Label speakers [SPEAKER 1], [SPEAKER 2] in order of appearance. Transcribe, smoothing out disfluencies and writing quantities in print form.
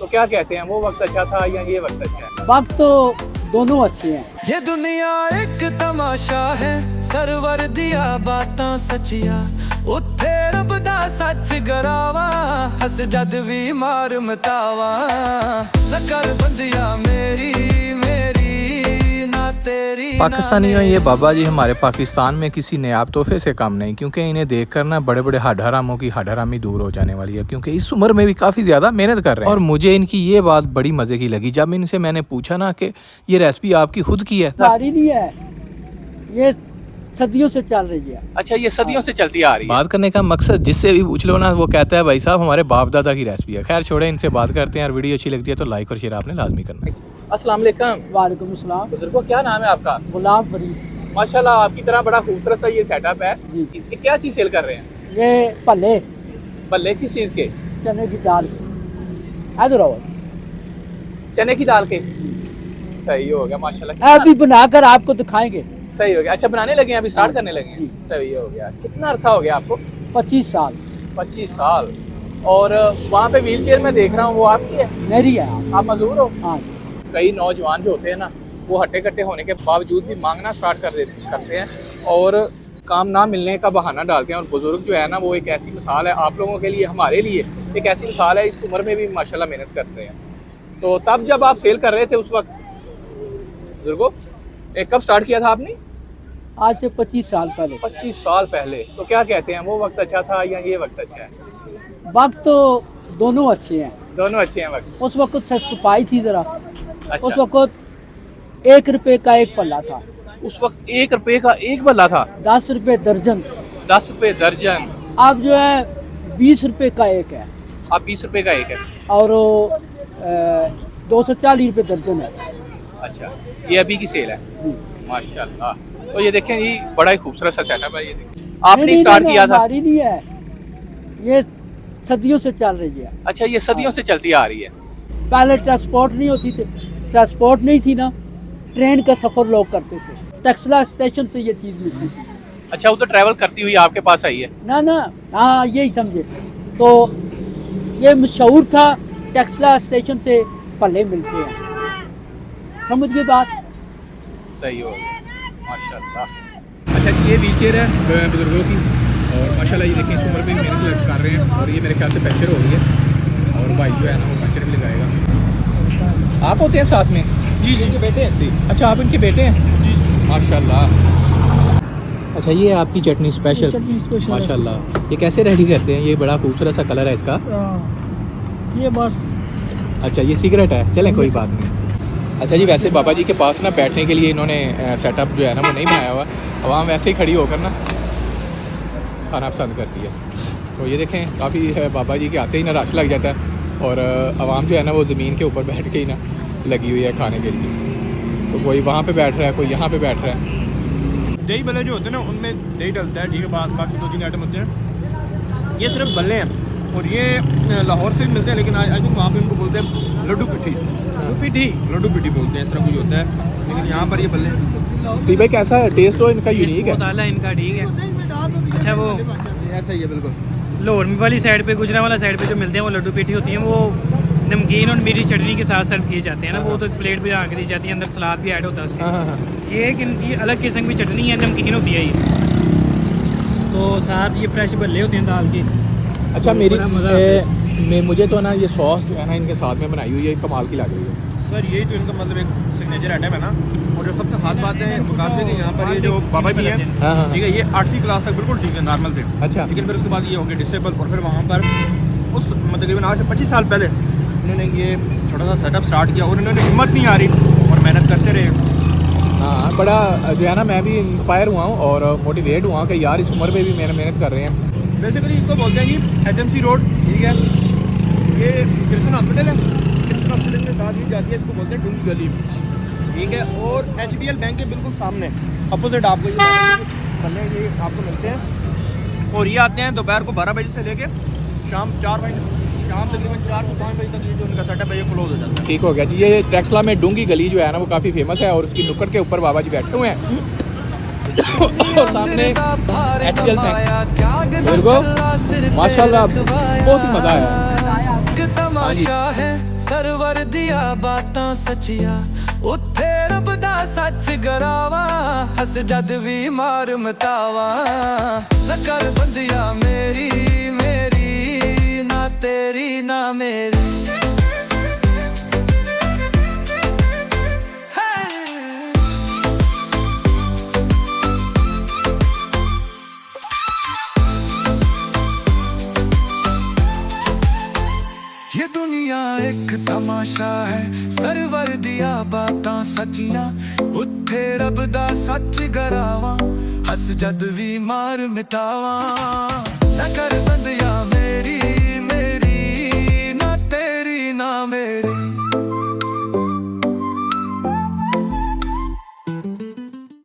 [SPEAKER 1] तो क्या कहते हैं, वो वक्त अच्छा था या ये वक्त अच्छा है?
[SPEAKER 2] वक्त तो दोनों अच्छे हैं।
[SPEAKER 3] ये दुनिया एक तमाशा है, सरवर दिया बातां सचिया, उत्थे रब दा सच गरावा, हस जद भी मार मतावा, न कर बंदिया मेरी मेरी ना तेरी।
[SPEAKER 1] पाकिस्तानियों, ये बाबा जी हमारे पाकिस्तान में किसी नायाब तोहफे से कम नहीं, क्योंकि इन्हें देखकर ना बड़े बड़े हड हरामों की हड हरामी दूर हो जाने वाली है, क्योंकि इस उम्र में भी काफ़ी ज़्यादा मेहनत कर रहे हैं। और मुझे इनकी ये बात बड़ी मज़े की लगी जब इनसे मैंने पूछा ना कि ये रेसिपी आपकी खुद की है।
[SPEAKER 2] सारी नहीं है, ये सदियों से चल रही है।
[SPEAKER 1] अच्छा, ये सदियों से चलती आ रही है। बात करने का मकसद जिससे भी पूछ लो ना, वो कहता है भाई साहब हमारे बाप दादा की रेसिपी है। खैर छोड़े, इनसे बात करते हैं। और वीडियो अच्छी लगती है तो लाइक और शेयर आपने लाजमी करना है। अस्सलाम वालेकुम।
[SPEAKER 2] वालेकुम अस्सलाम।
[SPEAKER 1] बुजुर्गो, क्या नाम है आपका?
[SPEAKER 2] गुलाम फरीद।
[SPEAKER 1] माशाल्लाह, आपकी तरह बड़ा खूबसूरत सा ये सेटअप है।
[SPEAKER 2] जी।
[SPEAKER 1] ये क्या चीज़ सेल कर रहे हैं?
[SPEAKER 2] ये भल्ले
[SPEAKER 1] बल्ले किस चीज़ के?
[SPEAKER 2] चने की दाल, इधर आओ।
[SPEAKER 1] चने की दाल के। सही हो गया माशाल्लाह।
[SPEAKER 2] अभी बनाकर आपको दिखाएंगे।
[SPEAKER 1] सही हो गया। अच्छा, बनाने लगे हैं, अभी स्टार्ट करने लगे हैं।
[SPEAKER 2] जी।
[SPEAKER 1] सही हो गया। कितना अरसा हो गया आपको?
[SPEAKER 2] 25 साल
[SPEAKER 1] 25 साल। और वहाँ पे व्हील चेयर में देख रहा हूँ, वो आपकी है?
[SPEAKER 2] मेरी है।
[SPEAKER 1] आप मजदूर हो?
[SPEAKER 2] हाँ।
[SPEAKER 1] कई नौजवान जो होते हैं ना, वो हट्टे कट्टे होने के बावजूद भी मांगना स्टार्ट करते हैं और काम ना मिलने का बहाना डालते हैं। और बुजुर्ग जो है ना, वो एक ऐसी मिसाल है आप लोगों के लिए, हमारे लिए एक ऐसी मिसाल है। इस उम्र में भी माशाल्लाह मेहनत करते हैं। तो तब जब आप सेल कर रहे थे उस वक्त बुजुर्गो, कब स्टार्ट किया था आपने?
[SPEAKER 2] आज से 25 साल पहले।
[SPEAKER 1] 25 साल पहले। तो क्या कहते हैं, वो वक्त अच्छा था या ये वक्त अच्छा है?
[SPEAKER 2] वक्त तो दोनों अच्छे हैं।
[SPEAKER 1] दोनों अच्छे हैं वक्त।
[SPEAKER 2] उस वक्त सस्ताई थी जरा।
[SPEAKER 1] अच्छा।
[SPEAKER 2] उस वक्त 1 रुपए का एक पल्ला था।
[SPEAKER 1] उस वक्त 1 रुपए का एक बल्ला था।
[SPEAKER 2] 10 रुपए दर्जन।
[SPEAKER 1] 10 रुपए दर्जन।
[SPEAKER 2] अब जो है 20 रुपए का एक है।
[SPEAKER 1] अब 20 रुपए का एक है।
[SPEAKER 2] और 240 रुपए दर्जन है।
[SPEAKER 1] अच्छा, ये अभी की सेल है। माशाल्लाह। तो ये देखें, ये बड़ा ही खूबसूरत सा सेटअप है। ये देखें, आपने स्टार्ट किया था?
[SPEAKER 2] हमारी नहीं है, ये सदियों से चल रही है।
[SPEAKER 1] अच्छा, ये सदियों से चलती आ रही है।
[SPEAKER 2] पहले ट्रांसपोर्ट नहीं होती थी, ट्रांसपोर्ट नहीं थी ना, ट्रेन का सफर लोग करते थे। टक्सला स्टेशन से ये चीज मिलती थी।
[SPEAKER 1] अच्छा, वो तो ट्रैवल करती हुई आपके पास आई है?
[SPEAKER 2] ना ना, हाँ यही समझे। तो ये मशहूर था, टक्सला स्टेशन से पल्ले मिलते हैं। समझ गए बात?
[SPEAKER 1] सही हो गया माशाल्लाह। अच्छा, ये व्हील चेयर है बुजुर्गों की, और माशाल्लाह ये देखिए इस उम्र में मेहनत कर रहे हैं। और ये मेरे ख्याल से पंचर हो रही है, और भाई जो है ना वो पंचर भी लगाएगा। आप होते हैं साथ में?
[SPEAKER 4] जी जी, बेटे हैं।
[SPEAKER 1] अच्छा, आप इनके बेटे हैं? जी माशाल्लाह। अच्छा, ये आपकी चटनी स्पेशल माशाल्लाह। ये कैसे रेडी करते हैं? ये बड़ा खूबसूरत सा कलर है इसका।
[SPEAKER 4] ये बस।
[SPEAKER 1] अच्छा, ये सिगरेट है। चलें, कोई बात नहीं। अच्छा जी, वैसे बाबा जी के पास ना बैठने के लिए इन्होंने सेटअप जो है ना वो नहीं बनाया हुआ, आवाम वैसे ही खड़ी होकर ना खाना पसंद करती है। तो ये देखें, काफ़ी बाबा जी के आते ही ना रश लग जाता है, और आवाम जो है ना वो ज़मीन के ऊपर बैठ के ही ना लगी हुई है खाने के लिए। तो कोई वहाँ पे बैठ रहा है, कोई यहाँ पे बैठ रहा है।
[SPEAKER 4] दही बल्ले जो होते हैं ना, उनमें दही डलता है, ठीक है। बाकी 2-3 आइटम होते हैं। ये सिर्फ बल्ले हैं, और ये लाहौर से भी मिलते हैं, लेकिन आई थिंक वहाँ पे इनको बोलते हैं लड्डू पिट्ठी। लड्डू पिट्ठी बोलते हैं, इस तरह कुछ होता है, लेकिन यहाँ पर ये बल्ले।
[SPEAKER 1] सी भाई, कैसा है टेस्ट? हो इनका यूनिक है।
[SPEAKER 5] बहुत इनका ठीक है। अच्छा, वो
[SPEAKER 4] ऐसा ही है बिल्कुल।
[SPEAKER 5] लाहौर वाली साइड पे, गुजरांवाला साइड पे जो मिलते हैं वो लड्डू पेठी होती हैं, वो नमकीन और मीठी चटनी के साथ सर्व किए जाते हैं ना। वो तो प्लेट भी आके दी जाती है, अंदर सलाद भी ऐड होता है उसके। ये एक इनकी अलग किस्म की चटनी है, नमकीन होती है ये। तो साथ ये फ्रेश बल्ले होते हैं दाल के।
[SPEAKER 1] अच्छा, मुझे तो ना ये सॉस जो है ना इनके साथ में बनाई हुई है, कमाल की लग रही है
[SPEAKER 4] सर, यही तो इनका मतलब एक सिग्नेचर आइटम है ना। और जो सबसे खास बात है मुकाबले की, यहाँ पर ये जो बाबा भी हैं, ठीक है, ये 8वीं क्लास तक बिल्कुल ठीक है, नॉर्मल थे। अच्छा। लेकिन फिर उसके बाद ये हो गए डिसेबल, और फिर वहाँ पर उस तकरीबन आज से 25 साल पहले इन्होंने ये छोटा सा सेटअप स्टार्ट किया, और इन्होंने हिम्मत नहीं आ रही और मेहनत करते रहे।
[SPEAKER 1] हाँ, बड़ा जो है ना, मैं भी इंस्पायर हुआ हूँ और मोटिवेट हुआ कि यार इस उम्र में भी मेहनत कर रहे हैं।
[SPEAKER 4] बेसिकली इसको बोलते हैं जी HMC रोड, ठीक है। ये क्रिस्टन हॉस्पिटल है, क्रिस्टन हॉस्पिटल के साथ ही जाती है, इसको बोलते हैं डूंगी गली, ठीक है। और HBL बैंक के बिल्कुल सामने अपोजिट आपको ये आपको मिलते हैं। और ये आते हैं दोपहर को 12 बजे से लेके शाम 4 बजे, शाम तकरीबन 4 से 5 बजे तक ये जो उनका सेटअप है ये क्लोज हो जाता है।
[SPEAKER 1] ठीक हो गया जी। ये टेक्सला में डूंगी गली जो है ना वो काफ़ी फेमस है, और उसकी नुक्कड़ के ऊपर बाबा जी बैठे हुए हैं और सामने HBL बैंक। माशाल्लाह, बहुत ही मज़ा आया।
[SPEAKER 3] ਇੱਕ ਤਮਾਸ਼ਾ ਹੈ ਸਰਵਰ ਦੀਆਂ ਬਾਤਾਂ ਸੱਚੀਆਂ ਉੱਥੇ ਰੱਬ ਦਾ ਸੱਚ ਗਰਾਵਾ ਹੱਸ ਜਦ ਵੀ ਮਾਰ ਮਤਾਵਾ ਨਾ ਕਰ ਬੰਦਿਆ ਮੇਰੀ ਮੇਰੀ ਨਾ ਤੇਰੀ ਨਾ ਮੇਰੀ ये दुनिया एक तमाशा है सरवर दिया बातां सचियां उत्थे रब दा सच गरावा हस जद भी मार मिटावा ना कर बंदिया